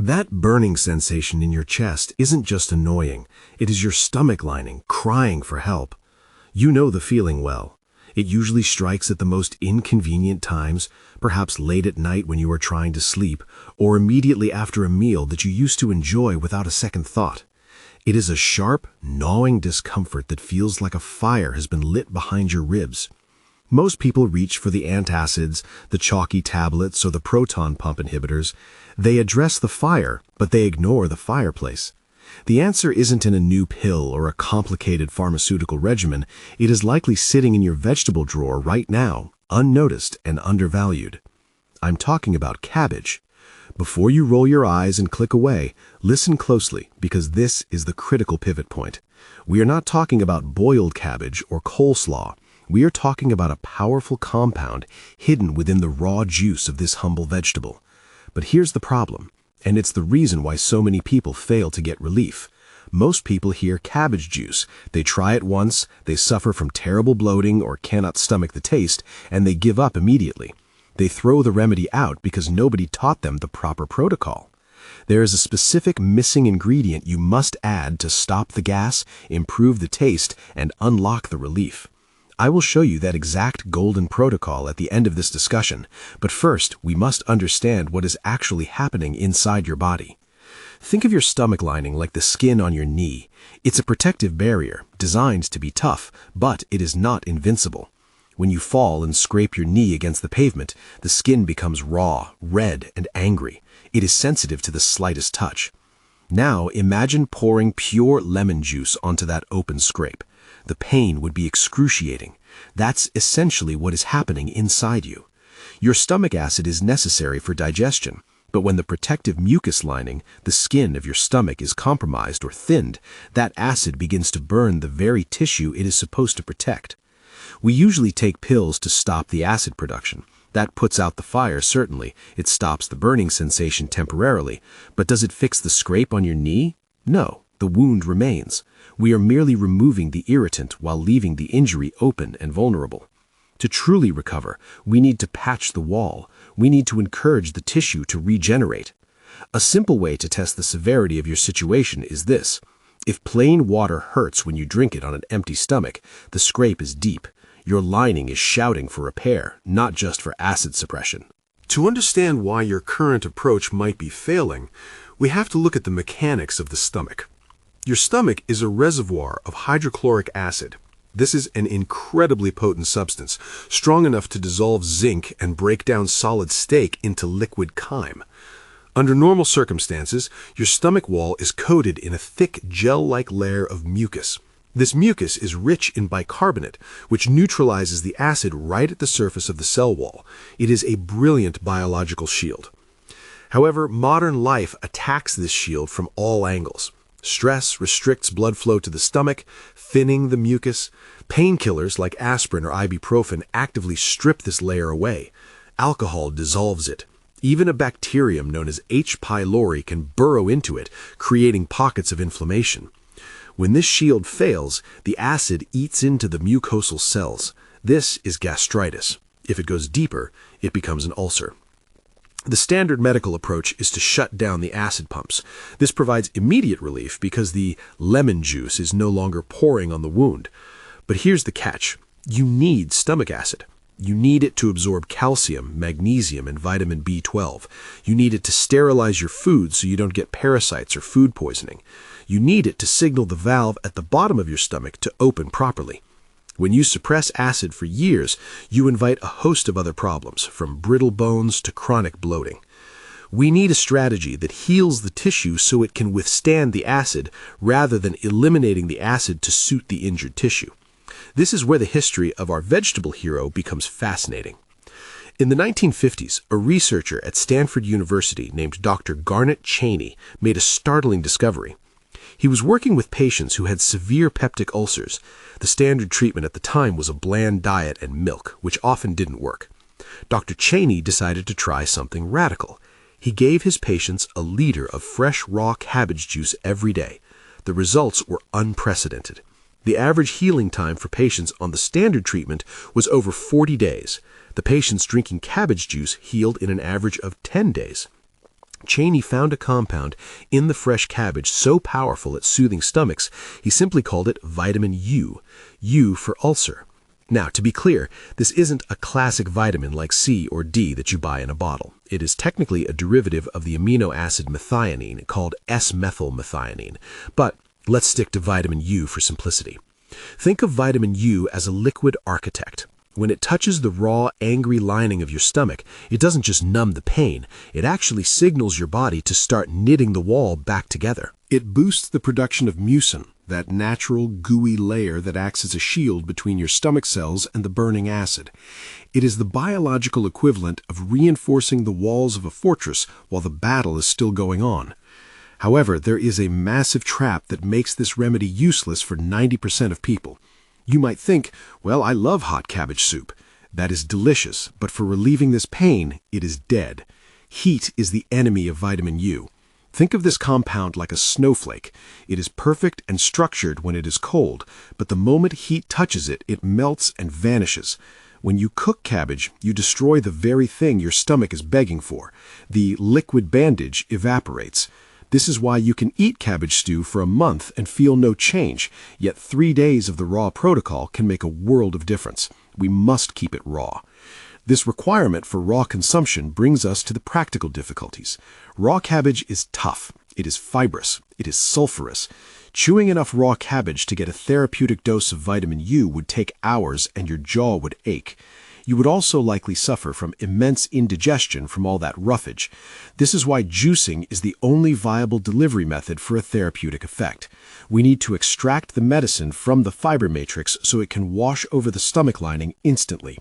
That burning sensation in your chest isn't just annoying, it is your stomach lining crying for help. You know the feeling well. It usually strikes at the most inconvenient times, perhaps late at night when you are trying to sleep, or immediately after a meal that you used to enjoy without a second thought. It is a sharp, gnawing discomfort that feels like a fire has been lit behind your ribs. Most people reach for the antacids, the chalky tablets, or the proton pump inhibitors. They address the fire, but they ignore the fireplace. The answer isn't in a new pill or a complicated pharmaceutical regimen. It is likely sitting in your vegetable drawer right now, unnoticed and undervalued. I'm talking about cabbage. Before you roll your eyes and click away, listen closely because this is the critical pivot point. We are not talking about boiled cabbage or coleslaw. We are talking about a powerful compound hidden within the raw juice of this humble vegetable. But here's the problem, and it's the reason why so many people fail to get relief. Most people hear cabbage juice, they try it once, they suffer from terrible bloating or cannot stomach the taste, and they give up immediately. They throw the remedy out because nobody taught them the proper protocol. There is a specific missing ingredient you must add to stop the gas, improve the taste, and unlock the relief. I will show you that exact golden protocol at the end of this discussion, but first we must understand what is actually happening inside your body. Think of your stomach lining like the skin on your knee. It's a protective barrier, designed to be tough, but it is not invincible. When you fall and scrape your knee against the pavement, the skin becomes raw, red, and angry. It is sensitive to the slightest touch. Now imagine pouring pure lemon juice onto that open scrape. The pain would be excruciating. That's essentially what is happening inside you. Your stomach acid is necessary for digestion, but when the protective mucus lining, the skin of your stomach, is compromised or thinned, that acid begins to burn the very tissue it is supposed to protect. We usually take pills to stop the acid production. That puts out the fire, certainly. It stops the burning sensation temporarily. But does it fix the scrape on your knee? No, the wound remains. We are merely removing the irritant while leaving the injury open and vulnerable. To truly recover, we need to patch the wall. We need to encourage the tissue to regenerate. A simple way to test the severity of your situation is this. If plain water hurts when you drink it on an empty stomach, the scrape is deep. Your lining is shouting for repair, not just for acid suppression. To understand why your current approach might be failing, we have to look at the mechanics of the stomach. Your stomach is a reservoir of hydrochloric acid. This is an incredibly potent substance, strong enough to dissolve zinc and break down solid steak into liquid chyme. Under normal circumstances, your stomach wall is coated in a thick gel-like layer of mucus. This mucus is rich in bicarbonate, which neutralizes the acid right at the surface of the cell wall. It is a brilliant biological shield. However, modern life attacks this shield from all angles. Stress restricts blood flow to the stomach, thinning the mucus. Painkillers like aspirin or ibuprofen actively strip this layer away. Alcohol dissolves it. Even a bacterium known as H. pylori can burrow into it, creating pockets of inflammation. When this shield fails, the acid eats into the mucosal cells. This is gastritis. If it goes deeper, it becomes an ulcer. The standard medical approach is to shut down the acid pumps. This provides immediate relief because the lemon juice is no longer pouring on the wound. But here's the catch. You need stomach acid. You need it to absorb calcium, magnesium, and vitamin B12. You need it to sterilize your food so you don't get parasites or food poisoning. You need it to signal the valve at the bottom of your stomach to open properly. When you suppress acid for years, you invite a host of other problems, from brittle bones to chronic bloating. We need a strategy that heals the tissue so it can withstand the acid rather than eliminating the acid to suit the injured tissue. This is where the history of our vegetable hero becomes fascinating. In the 1950s, a researcher at Stanford University named Dr. Garnet Cheney made a startling discovery. He was working with patients who had severe peptic ulcers. The standard treatment at the time was a bland diet and milk, which often didn't work. Dr. Cheney decided to try something radical. He gave his patients a liter of fresh raw cabbage juice every day. The results were unprecedented. The average healing time for patients on the standard treatment was over 40 days. The patients drinking cabbage juice healed in an average of 10 days. Cheney found a compound in the fresh cabbage so powerful at soothing stomachs, he simply called it vitamin U, U for ulcer. Now, to be clear, this isn't a classic vitamin like C or D that you buy in a bottle. It is technically a derivative of the amino acid methionine called S-methylmethionine. But let's stick to vitamin U for simplicity. Think of vitamin U as a liquid architect. When it touches the raw, angry lining of your stomach, it doesn't just numb the pain, it actually signals your body to start knitting the wall back together. It boosts the production of mucin, that natural, gooey layer that acts as a shield between your stomach cells and the burning acid. It is the biological equivalent of reinforcing the walls of a fortress while the battle is still going on. However, there is a massive trap that makes this remedy useless for 90% of people. You might think, well, I love hot cabbage soup. That is delicious, but for relieving this pain, it is dead. Heat is the enemy of vitamin U. Think of this compound like a snowflake. It is perfect and structured when it is cold, but the moment heat touches it, it melts and vanishes. When you cook cabbage, you destroy the very thing your stomach is begging for. The liquid bandage evaporates. This is why you can eat cabbage stew for a month and feel no change, yet 3 days of the raw protocol can make a world of difference. We must keep it raw. This requirement for raw consumption brings us to the practical difficulties. Raw cabbage is tough. It is fibrous. It is sulfurous. Chewing enough raw cabbage to get a therapeutic dose of vitamin U would take hours and your jaw would ache. You would also likely suffer from immense indigestion from all that roughage. This is why juicing is the only viable delivery method for a therapeutic effect. We need to extract the medicine from the fiber matrix so it can wash over the stomach lining instantly.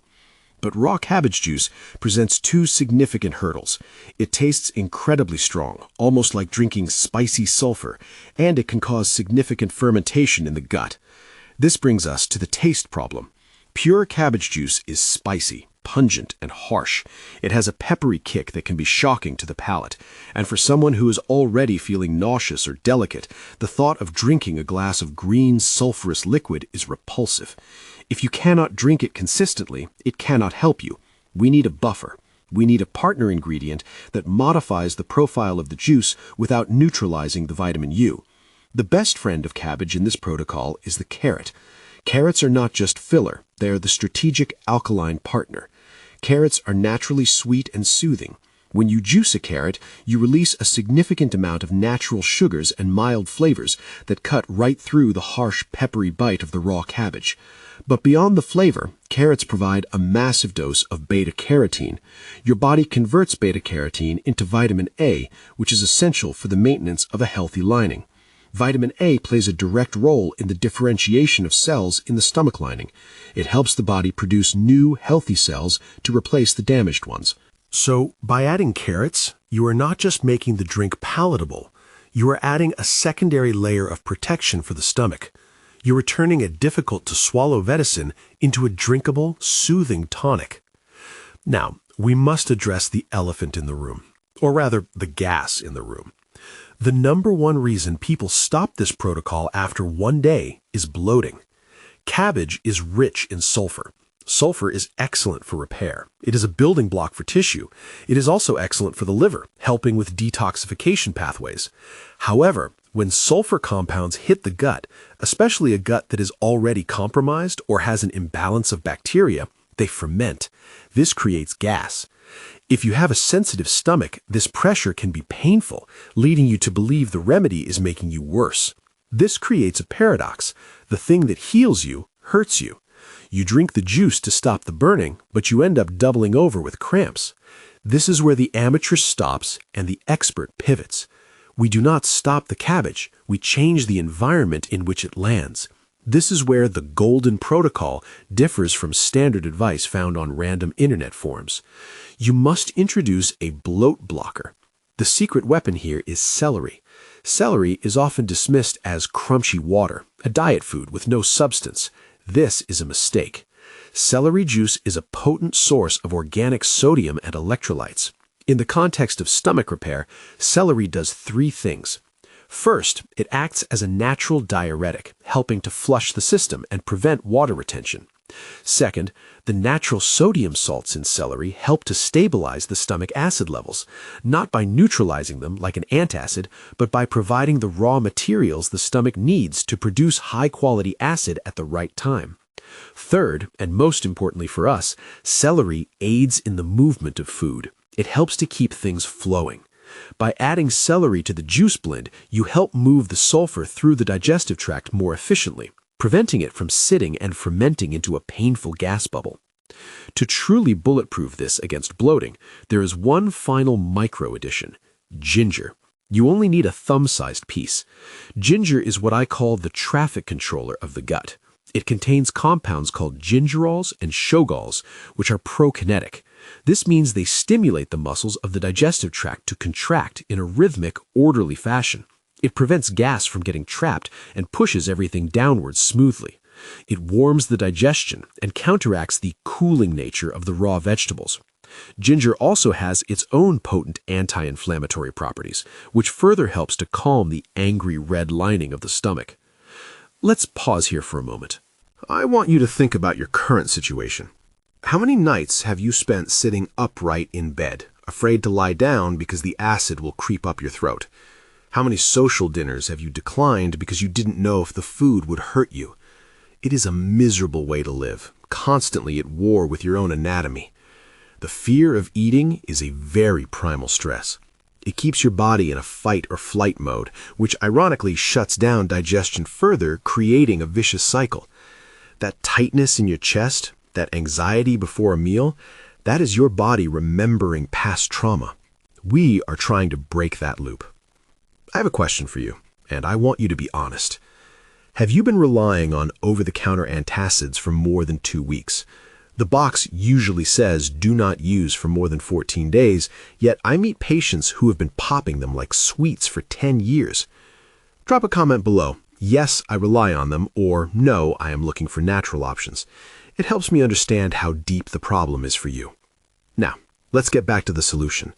But raw cabbage juice presents 2 significant hurdles. It tastes incredibly strong, almost like drinking spicy sulfur, and it can cause significant fermentation in the gut. This brings us to the taste problem. Pure cabbage juice is spicy, pungent, and harsh. It has a peppery kick that can be shocking to the palate. And for someone who is already feeling nauseous or delicate, the thought of drinking a glass of green, sulfurous liquid is repulsive. If you cannot drink it consistently, it cannot help you. We need a buffer. We need a partner ingredient that modifies the profile of the juice without neutralizing the vitamin U. The best friend of cabbage in this protocol is the carrot. Carrots are not just filler, they are the strategic alkaline partner. Carrots are naturally sweet and soothing. When you juice a carrot, you release a significant amount of natural sugars and mild flavors that cut right through the harsh, peppery bite of the raw cabbage. But beyond the flavor, carrots provide a massive dose of beta-carotene. Your body converts beta-carotene into vitamin A, which is essential for the maintenance of a healthy lining. Vitamin A plays a direct role in the differentiation of cells in the stomach lining. It helps the body produce new, healthy cells to replace the damaged ones. So, by adding carrots, you are not just making the drink palatable, you are adding a secondary layer of protection for the stomach. You're turning a difficult-to-swallow medicine into a drinkable, soothing tonic. Now, we must address the elephant in the room, or rather, the gas in the room. The number one reason people stop this protocol after 1 day is bloating. Cabbage is rich in sulfur. Sulfur is excellent for repair. It is a building block for tissue. It is also excellent for the liver, helping with detoxification pathways. However, when sulfur compounds hit the gut, especially a gut that is already compromised or has an imbalance of bacteria, they ferment. This creates gas. If you have a sensitive stomach, this pressure can be painful, leading you to believe the remedy is making you worse. This creates a paradox. The thing that heals you hurts you. You drink the juice to stop the burning, but you end up doubling over with cramps. This is where the amateur stops and the expert pivots. We do not stop the cabbage, we change the environment in which it lands. This is where the golden protocol differs from standard advice found on random internet forums. You must introduce a bloat blocker. The secret weapon here is celery. Celery is often dismissed as crunchy water, a diet food with no substance. This is a mistake. Celery juice is a potent source of organic sodium and electrolytes. In the context of stomach repair, celery does 3 things. First, it acts as a natural diuretic, helping to flush the system and prevent water retention. Second, the natural sodium salts in celery help to stabilize the stomach acid levels, not by neutralizing them like an antacid, but by providing the raw materials the stomach needs to produce high-quality acid at the right time. Third, and most importantly for us, celery aids in the movement of food. It helps to keep things flowing. By adding celery to the juice blend, you help move the sulfur through the digestive tract more efficiently, preventing it from sitting and fermenting into a painful gas bubble. To truly bulletproof this against bloating, there is one final micro addition: ginger. You only need a thumb-sized piece. Ginger is what I call the traffic controller of the gut. It contains compounds called gingerols and shogols, which are prokinetic. This means they stimulate the muscles of the digestive tract to contract in a rhythmic, orderly fashion. It prevents gas from getting trapped and pushes everything downwards smoothly. It warms the digestion and counteracts the cooling nature of the raw vegetables. Ginger also has its own potent anti-inflammatory properties, which further helps to calm the angry red lining of the stomach. Let's pause here for a moment. I want you to think about your current situation. How many nights have you spent sitting upright in bed, afraid to lie down because the acid will creep up your throat? How many social dinners have you declined because you didn't know if the food would hurt you? It is a miserable way to live, constantly at war with your own anatomy. The fear of eating is a very primal stress. It keeps your body in a fight or flight mode, which ironically shuts down digestion further, creating a vicious cycle. That tightness in your chest, that anxiety before a meal, that is your body remembering past trauma. We are trying to break that loop. I have a question for you, and I want you to be honest. Have you been relying on over-the-counter antacids for more than 2 weeks? The box usually says do not use for more than 14 days, yet I meet patients who have been popping them like sweets for 10 years. Drop a comment below. Yes, I rely on them, or no, I am looking for natural options. It helps me understand how deep the problem is for you. Now, let's get back to the solution.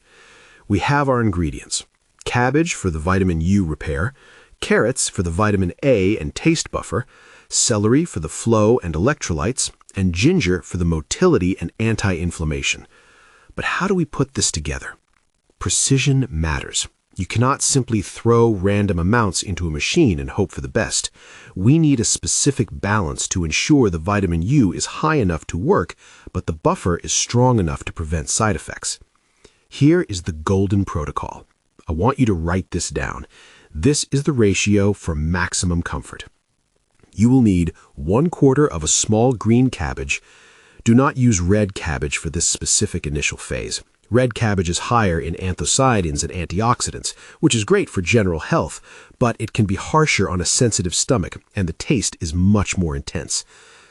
We have our ingredients: cabbage for the vitamin U repair, carrots for the vitamin A and taste buffer, celery for the flow and electrolytes, and ginger for the motility and anti-inflammation. But how do we put this together? Precision matters. You cannot simply throw random amounts into a machine and hope for the best. We need a specific balance to ensure the vitamin U is high enough to work, but the buffer is strong enough to prevent side effects. Here is the golden protocol. I want you to write this down. This is the ratio for maximum comfort. You will need 1/4 of a small green cabbage. Do not use red cabbage for this specific initial phase. Red cabbage is higher in anthocyanins and antioxidants, which is great for general health, but it can be harsher on a sensitive stomach, and the taste is much more intense.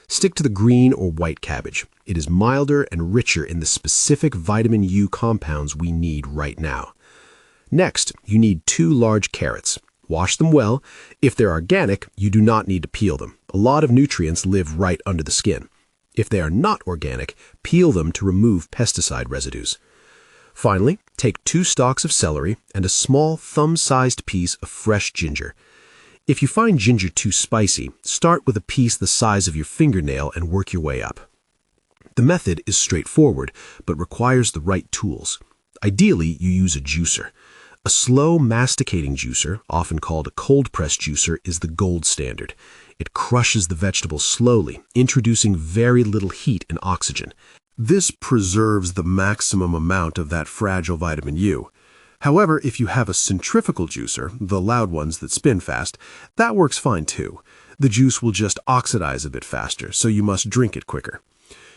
Stick to the green or white cabbage. It is milder and richer in the specific vitamin U compounds we need right now. Next, you need 2 large carrots. Wash them well. If they're organic, you do not need to peel them. A lot of nutrients live right under the skin. If they are not organic, peel them to remove pesticide residues. Finally, take 2 stalks of celery and a small thumb-sized piece of fresh ginger. If you find ginger too spicy, start with a piece the size of your fingernail and work your way up. The method is straightforward, but requires the right tools. Ideally, you use a juicer. A slow masticating juicer, often called a cold-press juicer, is the gold standard. It crushes the vegetables slowly, introducing very little heat and oxygen. This preserves the maximum amount of that fragile vitamin U. However, if you have a centrifugal juicer, the loud ones that spin fast, that works fine too. The juice will just oxidize a bit faster, so you must drink it quicker.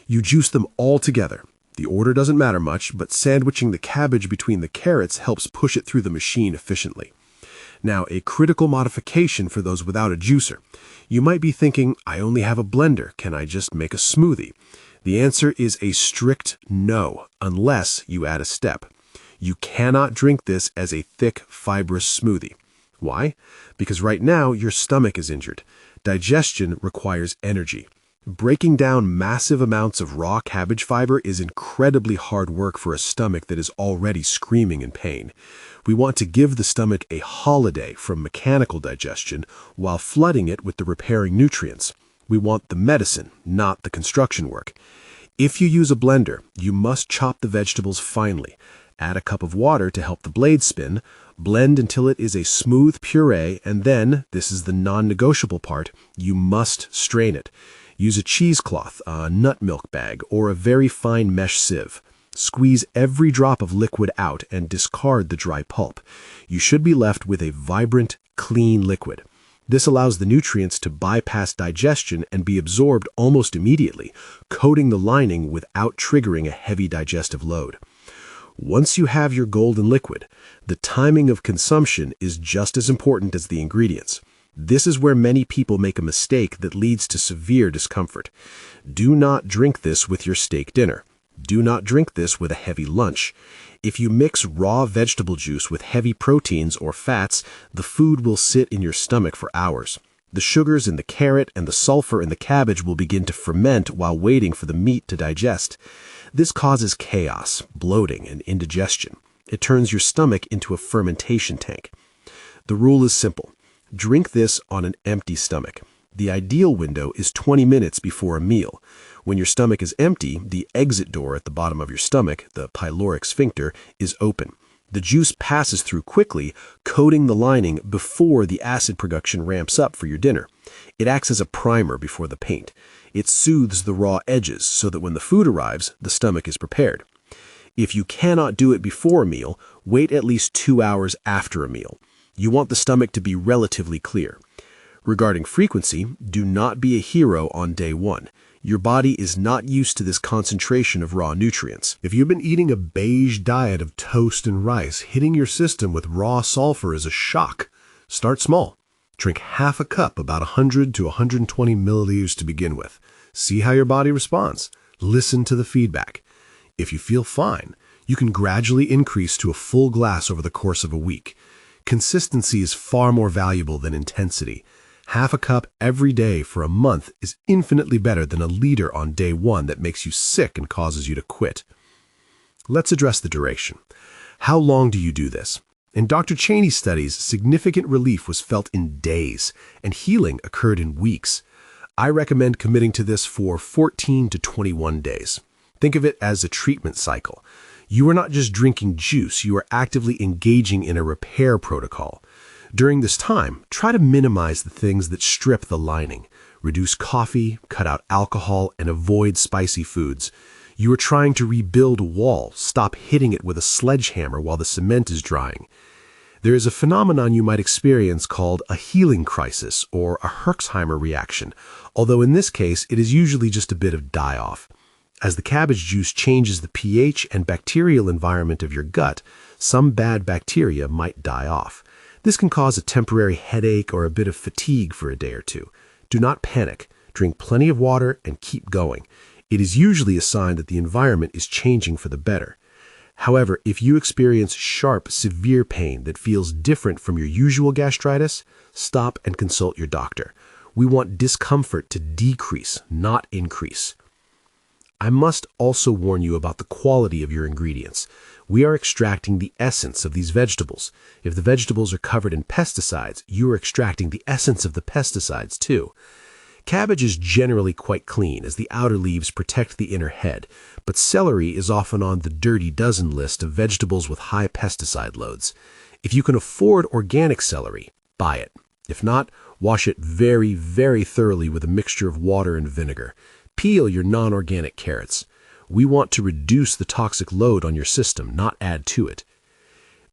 You juice them all together. The order doesn't matter much, but sandwiching the cabbage between the carrots helps push it through the machine efficiently. Now, a critical modification for those without a juicer. You might be thinking, I only have a blender, can I just make a smoothie? The answer is a strict no, unless you add a step. You cannot drink this as a thick, fibrous smoothie. Why? Because right now your stomach is injured. Digestion requires energy. Breaking down massive amounts of raw cabbage fiber is incredibly hard work for a stomach that is already screaming in pain. We want to give the stomach a holiday from mechanical digestion while flooding it with the repairing nutrients. We want the medicine, not the construction work. If you use a blender, you must chop the vegetables finely. Add a cup of water to help the blade spin, blend until it is a smooth puree, and then, this is the non-negotiable part, you must strain it. Use a cheesecloth, a nut milk bag, or a very fine mesh sieve. Squeeze every drop of liquid out and discard the dry pulp. You should be left with a vibrant, clean liquid. This allows the nutrients to bypass digestion and be absorbed almost immediately, coating the lining without triggering a heavy digestive load. Once you have your golden liquid, the timing of consumption is just as important as the ingredients. This is where many people make a mistake that leads to severe discomfort. Do not drink this with your steak dinner. Do not drink this with a heavy lunch. If you mix raw vegetable juice with heavy proteins or fats, the food will sit in your stomach for hours. The sugars in the carrot and the sulfur in the cabbage will begin to ferment while waiting for the meat to digest. This causes chaos, bloating, and indigestion. It turns your stomach into a fermentation tank. The rule is simple. Drink this on an empty stomach. The ideal window is 20 minutes before a meal. When your stomach is empty, the exit door at the bottom of your stomach, the pyloric sphincter, is open. The juice passes through quickly, coating the lining before the acid production ramps up for your dinner. It acts as a primer before the paint. It soothes the raw edges so that when the food arrives, the stomach is prepared. If you cannot do it before a meal, wait at least 2 hours after a meal. You want the stomach to be relatively clear. Regarding frequency, do not be a hero on day 1. Your body is not used to this concentration of raw nutrients. If you've been eating a beige diet of toast and rice, hitting your system with raw sulfur is a shock. Start small. Drink half a cup, about 100 to 120 milliliters to begin with. See how your body responds. Listen to the feedback. If you feel fine, you can gradually increase to a full glass over the course of a week. Consistency is far more valuable than intensity. Half a cup every day for a month is infinitely better than a liter on day 1 that makes you sick and causes you to quit. Let's address the duration. How long do you do this? In Dr. Cheney's studies, significant relief was felt in days, and healing occurred in weeks. I recommend committing to this for 14 to 21 days. Think of it as a treatment cycle. You are not just drinking juice, you are actively engaging in a repair protocol. During this time, try to minimize the things that strip the lining. Reduce coffee, cut out alcohol, and avoid spicy foods. You are trying to rebuild a wall. Stop hitting it with a sledgehammer while the cement is drying. There is a phenomenon you might experience called a healing crisis or a Herxheimer reaction, although in this case it is usually just a bit of die-off. As the cabbage juice changes the pH and bacterial environment of your gut, some bad bacteria might die off. This can cause a temporary headache or a bit of fatigue for a day or two. Do not panic. Drink plenty of water and keep going. It is usually a sign that the environment is changing for the better. However, if you experience sharp, severe pain that feels different from your usual gastritis, stop and consult your doctor. We want discomfort to decrease, not increase. I must also warn you about the quality of your ingredients. We are extracting the essence of these vegetables. If the vegetables are covered in pesticides, you are extracting the essence of the pesticides too. Cabbage is generally quite clean as the outer leaves protect the inner head, but celery is often on the dirty dozen list of vegetables with high pesticide loads. If you can afford organic celery, buy it. If not, wash it very, very thoroughly with a mixture of water and vinegar. Peel your non-organic carrots. We want to reduce the toxic load on your system, not add to it.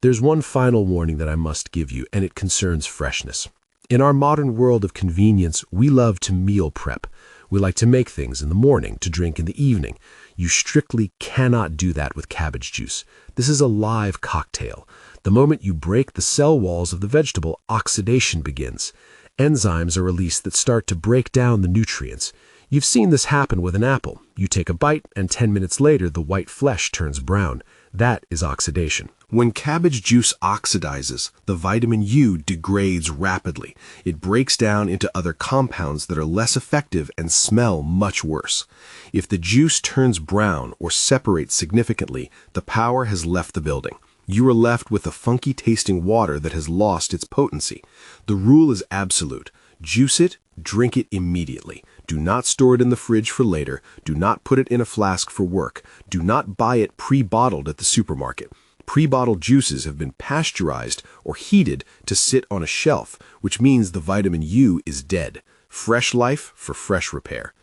There's one final warning that I must give you, and it concerns freshness. In our modern world of convenience, we love to meal prep. We like to make things in the morning to drink in the evening. You strictly cannot do that with cabbage juice. This is a live cocktail. The moment you break the cell walls of the vegetable, oxidation begins. Enzymes are released that start to break down the nutrients. You've seen this happen with an apple. You take a bite, and 10 minutes later, the white flesh turns brown. That is oxidation. When cabbage juice oxidizes, the vitamin U degrades rapidly. It breaks down into other compounds that are less effective and smell much worse. If the juice turns brown or separates significantly, the power has left the building. You are left with a funky-tasting water that has lost its potency. The rule is absolute. Juice it, drink it immediately. Do not store it in the fridge for later. Do not put it in a flask for work. Do not buy it pre-bottled at the supermarket. Pre-bottled juices have been pasteurized or heated to sit on a shelf, which means the vitamin U is dead. Fresh life for fresh repair.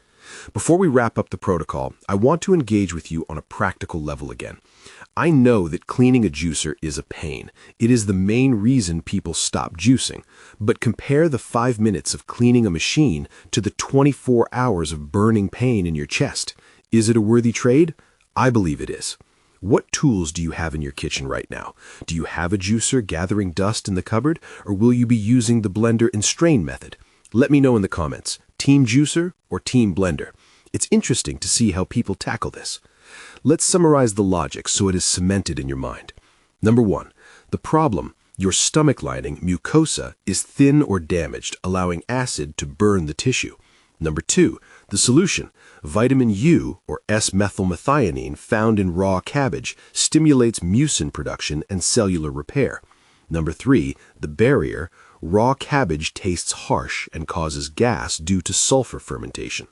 Before we wrap up the protocol, I want to engage with you on a practical level again. I know that cleaning a juicer is a pain. It is the main reason people stop juicing. But compare the 5 minutes of cleaning a machine to the 24 hours of burning pain in your chest. Is it a worthy trade? I believe it is. What tools do you have in your kitchen right now? Do you have a juicer gathering dust in the cupboard, or will you be using the blender and strain method? Let me know in the comments. Team juicer or team blender? It's interesting to see how people tackle this. Let's summarize the logic so it is cemented in your mind. Number 1, the problem, your stomach lining, mucosa, is thin or damaged, allowing acid to burn the tissue. Number 2, the solution, vitamin U, or S-methylmethionine, found in raw cabbage, stimulates mucin production and cellular repair. Number 3, the barrier, raw cabbage tastes harsh and causes gas due to sulfur fermentation.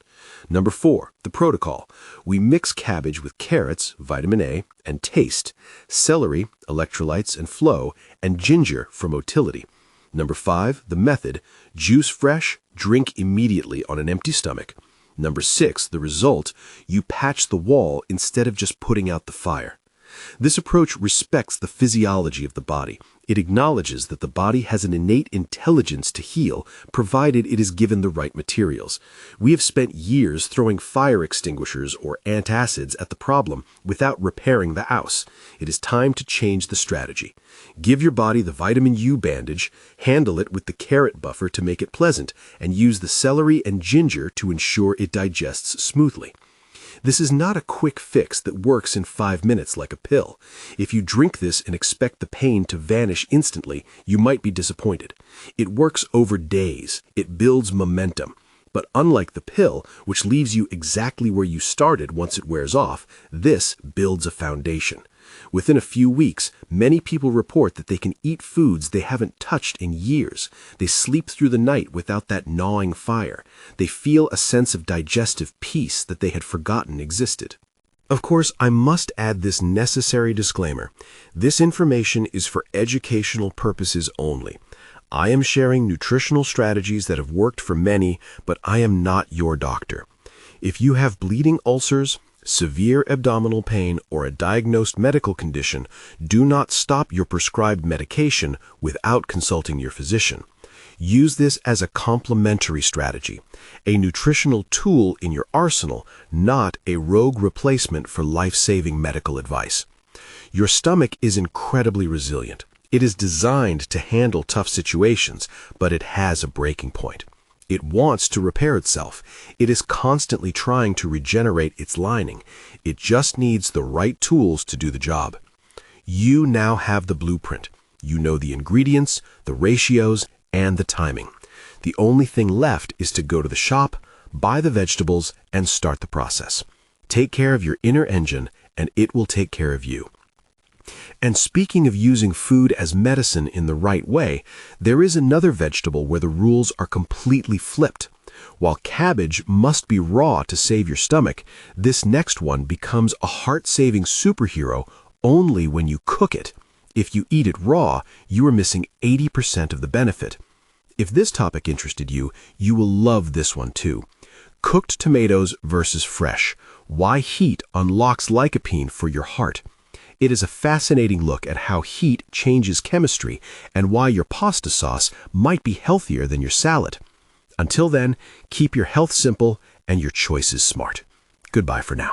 Number 4, the protocol. We mix cabbage with carrots, vitamin A, and taste, celery, electrolytes and flow, and ginger for motility. Number 5, the method. Juice fresh, drink immediately on an empty stomach. Number 6, the result. You patch the wall instead of just putting out the fire. This approach respects the physiology of the body. It acknowledges that the body has an innate intelligence to heal, provided it is given the right materials. We have spent years throwing fire extinguishers or antacids at the problem without repairing the house. It is time to change the strategy. Give your body the vitamin U bandage, handle it with the carrot buffer to make it pleasant, and use the celery and ginger to ensure it digests smoothly. This is not a quick fix that works in 5 minutes like a pill. If you drink this and expect the pain to vanish instantly, you might be disappointed. It works over days. It builds momentum. But unlike the pill, which leaves you exactly where you started once it wears off, this builds a foundation. Within a few weeks, many people report that they can eat foods they haven't touched in years. They sleep through the night without that gnawing fire. They feel a sense of digestive peace that they had forgotten existed. Of course, I must add this necessary disclaimer. This information is for educational purposes only. I am sharing nutritional strategies that have worked for many, but I am not your doctor. If you have bleeding ulcers, severe abdominal pain, or a diagnosed medical condition, do not stop your prescribed medication without consulting your physician. Use this as a complementary strategy, a nutritional tool in your arsenal, not a rogue replacement for life-saving medical advice. Your stomach is incredibly resilient. It is designed to handle tough situations, but it has a breaking point. It wants to repair itself. It is constantly trying to regenerate its lining. It just needs the right tools to do the job. You now have the blueprint. You know the ingredients, the ratios, and the timing. The only thing left is to go to the shop, buy the vegetables, and start the process. Take care of your inner engine, and it will take care of you. And speaking of using food as medicine in the right way, there is another vegetable where the rules are completely flipped. While cabbage must be raw to save your stomach, this next one becomes a heart-saving superhero only when you cook it. If you eat it raw, you are missing 80% of the benefit. If this topic interested you, you will love this one too. Cooked tomatoes versus fresh. Why heat unlocks lycopene for your heart. It is a fascinating look at how heat changes chemistry and why your pasta sauce might be healthier than your salad. Until then, keep your health simple and your choices smart. Goodbye for now.